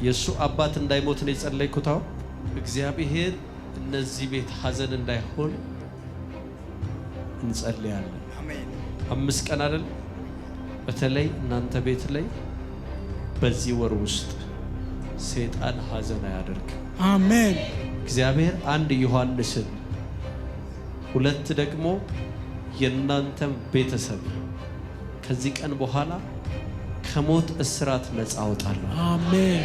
የሱ አባት እንዳይሞት ነው የጸለይኩት። እግዚአብሔር እነዚህ ቤት ሐዘን እንዳይሆን እንጸልያለን። አሜን። 5 ቀን አይደል? በተለይ እናንተ ቤት ላይ በዚህ ወር ውስጥ ሰይጣን ሐዘን አያደርግ። አሜን። እግዚአብሔር 1 ዮሐንስን 2 ደግሞ የእናንተም ቤተሰብ ከዚህ ቀን በኋላ ከሞት እስራት ነፃ አውጣለሁ። አሜን።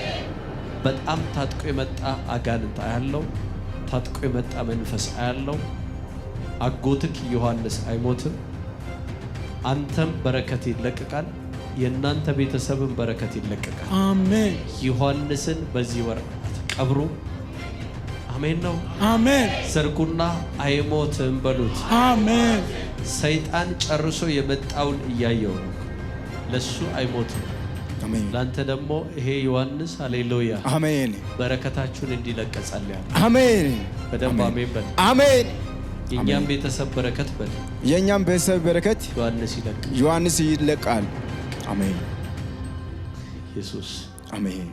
በጣም ታጥቆ የመጣ አጋንንት አያለው፣ ታጥቆ የመጣ መንፈስ አያለው። አጎትክ ዮሐንስ አይሞትም። አንተም በረከት ይለቀቃል። የእናንተ ቤተሰብን በረከት ይለቀቃል። አሜን። ዮሐንስን በዚህ ወር አትቀብሩ። አሜን ነው። አሜን። ዘርጉና አይሞትም በሉት። አሜን። ሰይጣን ጨርሶ የመጣውን እያየው ነው። ለሱ አይሞትም። አሜን። ላንተ ደግሞ ይሄ ዮሐንስ ሃሌሉያ አሜን በረከታችሁን እንዲለቀ ጸልያለሁ። አሜን። በደንብ አሜን በል። አሜን። የኛም ቤተሰብ በረከት በል። የኛም ቤተሰብ በረከት ዮሐንስ ይለቃል። አሜን። ኢየሱስ አሜን።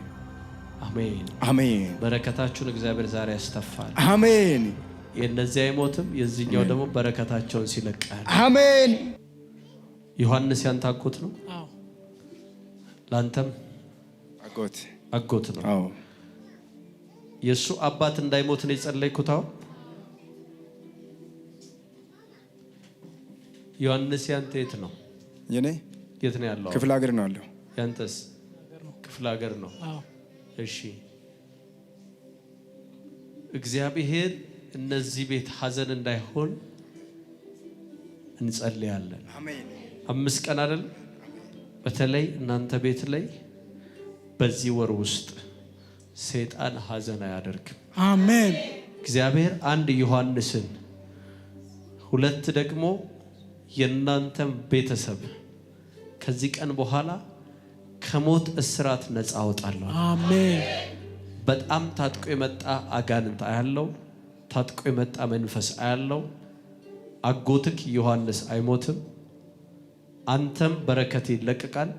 አሜን። አሜን። በረከታችሁን እግዚአብሔር ዛሬ ያስተፋል። አሜን። የነዚህ አይሞትም፣ የዚህኛው ደግሞ በረከታቸውን ሲለቃል። አሜን። ዮሐንስ ያንተ አጎት ነው? አዎ። ላንተም አጎት ነው? አዎ። የሱ አባት እንዳይሞት ነው የጸለይኩት። ዮሐንስ ያንተ የት ነው? የኔ የት ነው ያለው? ክፍለ ሀገር ነው ያለው። ያንተስ? ክፍለ ሀገር ነው? አዎ። እሺ። እግዚአብሔር እነዚህ ቤት ሐዘን እንዳይሆን እንጸልያለን። አሜን። 5 ቀን አይደል? በተለይ እናንተ ቤት ላይ በዚህ ወር ውስጥ ሰይጣን ሐዘን አያደርግም። አሜን። እግዚአብሔር 1 ዮሐንስን 2 ደግሞ የእናንተም ቤተሰብ ከዚህ ቀን በኋላ ከሞት እስራት ነፃ አውጣለሁ። አሜን። በጣም ታጥቆ የመጣ አጋንንት አያለው፣ ታጥቆ የመጣ መንፈስ አያለው። አጎትክ ዮሐንስ አይሞትም። አንተም በረከት ይለቀቃል።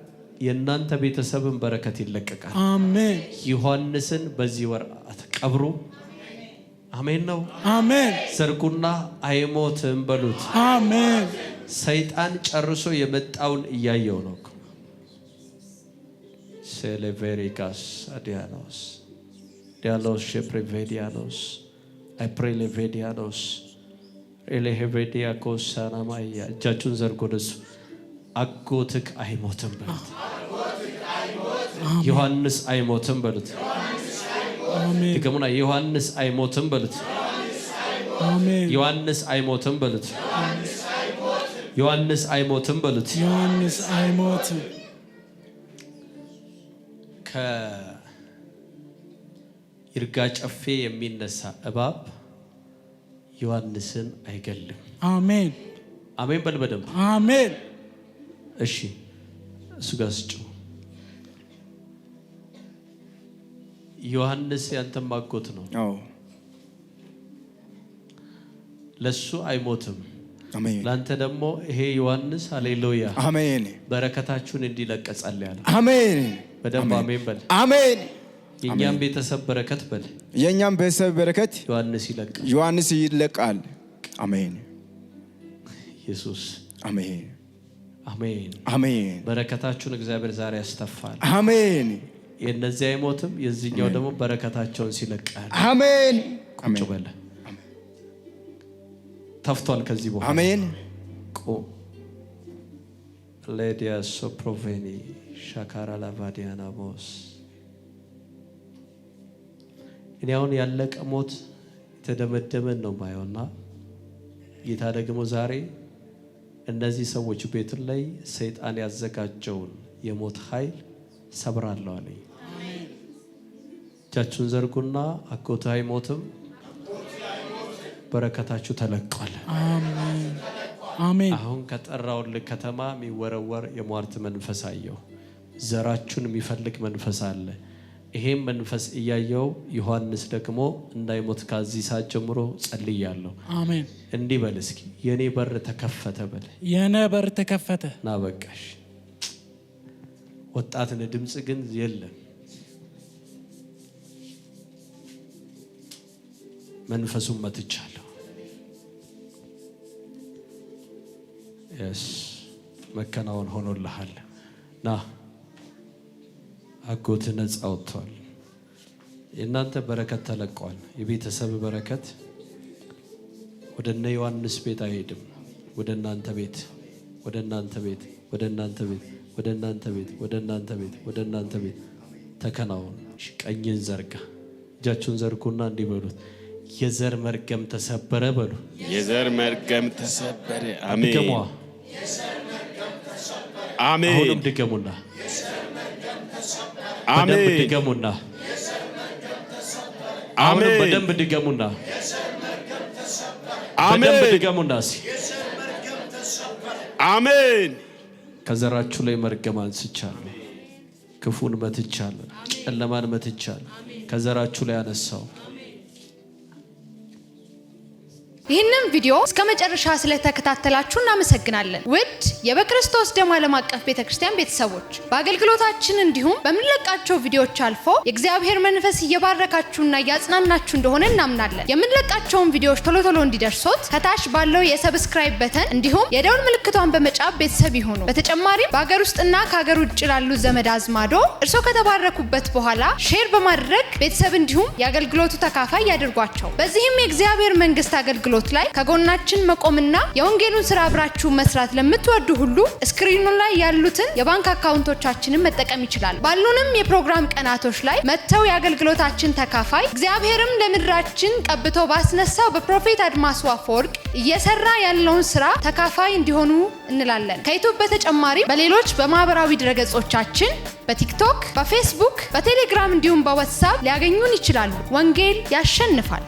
የእናንተ ቤተሰብን በረከት ይለቀቃል። አሜን። ዮሐንስን በዚህ ወር አትቀብሩ። አሜን ነው። አሜን። ዘርጉና አይሞትም በሉት። አሜን። ሰይጣን ጨርሶ የመጣውን እያየው ነው። ሴሌቬሪካስ አዲያኖስ ዲያሎስ ሼፕሬቬዲያኖስ አይፕሬሌቬዲያኖስ ኤሌሄቬዲያኮስ ሳናማያ እጃችሁን ዘርጎ ደሱ። አጎትክ አይሞትም በሉት። ዮሐንስ አይሞትም በሉት። አሜን። ድገሙና ዮሐንስ አይሞትም በሉት። አሜን። ዮሐንስ አይሞትም በሉት። ዮሐንስ አይሞትም በሉት። ዮሐንስ አይሞትም። ከይርጋ ጨፌ የሚነሳ እባብ ዮሐንስን አይገልም። አሜን። አሜን በል በደንብ። አሜን። እሺ እሱ ጋር ስጭው። ዮሐንስ ያንተም አጎት ነው? አዎ። ለሱ አይሞትም። አሜን። ላንተ ደግሞ ይሄ ዮሐንስ ሃሌሉያ አሜን በረከታችሁን እንዲለቀ ጸልያለሁ። አሜን። በደንብ አሜን በል። አሜን። የኛም ቤተሰብ በረከት በል። የኛም ቤተሰብ በረከት ዮሐንስ ይለቃል። አሜን። ኢየሱስ አሜን። አሜን። አሜን። በረከታችሁን እግዚአብሔር ዛሬ ያስተፋል። አሜን። የነዚህ አይሞትም፣ የዚህኛው ደግሞ በረከታቸውን ሲለቃል። አሜን። ቁጭ በለ። ተፍቷል ከዚህ በኋላ። አሜን። ሌዲያ ሶፕሮቬኒ ሻካራ ላቫዲያና ቦስ እኔ አሁን ያለቀ ሞት የተደመደመን ነው ማየውና ጌታ ደግሞ ዛሬ እነዚህ ሰዎች ቤት ላይ ሰይጣን ያዘጋጀውን የሞት ኃይል ሰብራለሁ አለኝ። እጃችሁን ዘርጉና አጎትህ አይሞትም፣ በረከታችሁ ተለቋል። አሜን። አሜን። አሁን ከጠራውልህ ከተማ የሚወረወር የሟርት መንፈስ አየሁ። ዘራችሁን የሚፈልግ መንፈስ አለ። ይሄም መንፈስ እያየው ዮሐንስ ደግሞ እንዳይሞት ከዚህ ሰዓት ጀምሮ ጸልያለሁ። አሜን። እንዲህ በል እስኪ የኔ በር ተከፈተ በል። የኔ በር ተከፈተ። ና በቃሽ። ወጣትን ድምጽ ግን የለም። መንፈሱን መትቻለሁ። መከናወን ሆኖልሃል። ና አጎት ነፃ ወጥቷል። የእናንተ በረከት ተለቋል። የቤተሰብ በረከት ወደ እነ ዮሐንስ ቤት አይሄድም። ወደ እናንተ ቤት፣ ወደ እናንተ ቤት፣ ወደ እናንተ ቤት፣ ወደ እናንተ ቤት፣ ወደ እናንተ ቤት፣ ወደ እናንተ ቤት ተከናወን። ቀኝን ዘርጋ። እጃችሁን ዘርጉና እንዲህ በሉት፣ የዘር መርገም ተሰበረ በሉ። የዘር መርገም ተሰበረ። አሜን። ድገሙ። አሜን። አሁንም ድገሙና አሜን። በደንብ ድገሙና አሁንም በደንብ ድገሙና በደንብ ድገሙና አሜን። ከዘራችሁ ላይ መርገም አንስቻለሁ። ክፉን መትቻለሁ። ጨለማን መትቻለሁ። ከዘራችሁ ላይ አነሳው። ይህንን ቪዲዮ እስከ መጨረሻ ስለተከታተላችሁ እናመሰግናለን። ውድ የበክርስቶስ ደም ዓለም አቀፍ ቤተክርስቲያን ቤተሰቦች በአገልግሎታችን እንዲሁም በምንለቃቸው ቪዲዮዎች አልፎ የእግዚአብሔር መንፈስ እየባረካችሁና እያጽናናችሁ እንደሆነ እናምናለን። የምንለቃቸውን ቪዲዮዎች ቶሎ ቶሎ እንዲደርሶት ከታች ባለው የሰብስክራይብ በተን እንዲሁም የደውል ምልክቷን በመጫን ቤተሰብ ይሁኑ። በተጨማሪም በአገር ውስጥና ከሀገር ውጭ ላሉ ዘመድ አዝማዶ እርሶ ከተባረኩበት በኋላ ሼር በማድረግ ቤተሰብ እንዲሁም የአገልግሎቱ ተካፋይ ያድርጓቸው። በዚህም የእግዚአብሔር መንግስት አገልግሎት ላይ ከጎናችን መቆምና የወንጌሉን ስራ አብራችሁ መስራት ለምትወዱ ሁሉ ስክሪኑ ላይ ያሉትን የባንክ አካውንቶቻችንን መጠቀም ይችላል። ባሉንም የፕሮግራም ቀናቶች ላይ መተው የአገልግሎታችን ተካፋይ እግዚአብሔርም ለምድራችን ቀብቶ ባስነሳው በፕሮፌት አድማሱ አፈወርቅ እየሰራ ያለውን ስራ ተካፋይ እንዲሆኑ እንላለን። ከዩቲዩብ በተጨማሪ በሌሎች በማህበራዊ ድረገጾቻችን በቲክቶክ፣ በፌስቡክ፣ በቴሌግራም እንዲሁም በዋትስአፕ ሊያገኙን ይችላሉ። ወንጌል ያሸንፋል።